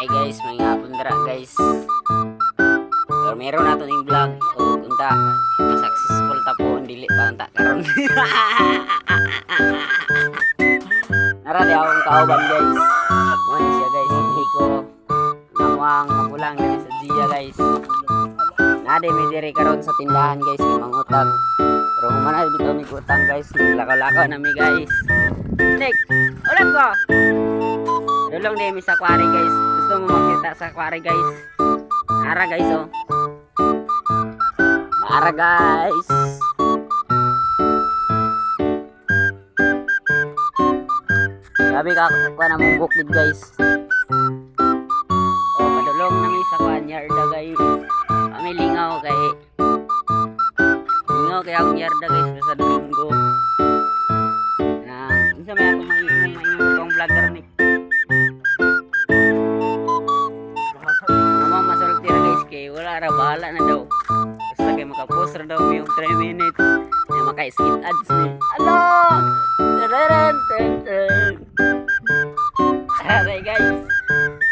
Hi guys, may ngapon dira guys. Pero meron nato ning vlog o unta successful ta po dili pa unta karon. Nara di akong kauban guys. Mo ni siya guys, hindi ko namang magulang diri sa Gia guys. Nade mi diri karon sa tindahan guys kay mangutang. Pero humanay bitaw mi utang guys, lakaw-lakaw na mi guys. Nick, ulat ko. Dulong din mi sa aquari guys. Gusto mo makita sa aquari guys? Nara guys oh. Nara guys. Sabi ka na mong bukid guys. Oh, padulong na mi sa kwan yarda guys. Kami lingaw kay akong yarda guys sa Domingo. Isa may akong maingon kong vlogger ni. Namang masulog tira guys kay wala ra bahala na daw. Basta kay makapost ra daw mi yung 3 minutes. Na maka-skip ads ni. Hello! Aray guys.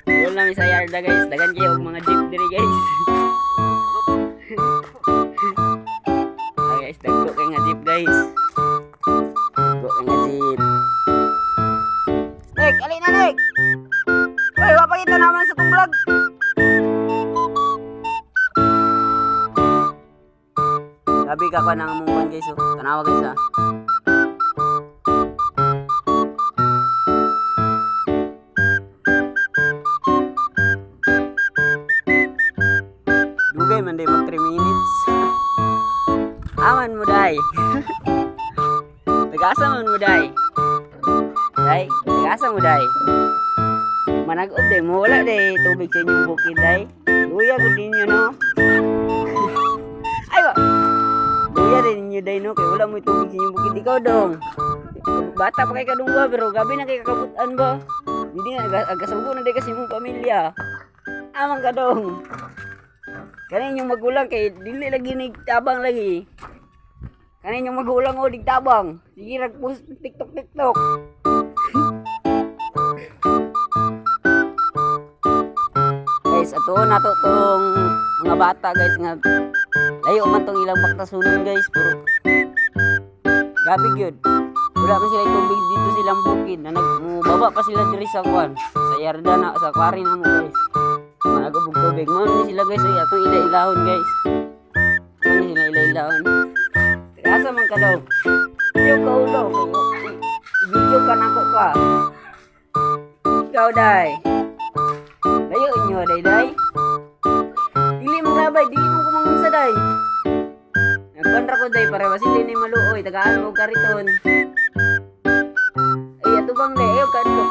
Yun lang sa yarda guys. Dagan kayo og mga jeep diri guys. Guys, dagko kay nga jeep guys. Dagko kay nga jeep. Nek, alin na Nek. Hoy, wapakita naman sa tong vlog. Gabi ka pa nang mungkuan guys oh. Tanawa guys ah. Dugay man day mag 3 minutes. Aman mo day. Tagasa man mo day. Day, tagasa mo day. Manag-ob day mo wala day tubig sa inyong bukid day. Luya gud ninyo no. Ay ba. Luya din ninyo day no kay wala mo tubig sa inyong bukid ikaw dong. Bata pa kay kadungwa pero gabi na kay kakabutan ba. Hindi nga agasubo na day kasi mong pamilya. Amang ka dong. Kanin yung magulang kay dili lagi nigtabang lagi. Kanin yung magulang o digtabang. Sige rag-post TikTok. Guys, ato na to tong mga bata guys nga layo man tong ilang baktasunon guys pero gabi gyud. Wala pa sila tubig dito silang bukid na nagbaba pa sila diri sa kwan. Sa yarda na sa quarry na mo guys. Nagubog tubig mo ni sila guys ay ato ila-ilahon guys. Ano ni sila ila-ilahon? Asa man ka daw? Iyo ka ulo. Video ka nako ka. Ikaw day. Layo inyo day. Dili mo labay, dili mo kumangunsa day. Nagkontra ko day para basi din maluoy, tagaan mo kariton. Ay ato bang day, ayo ka dito.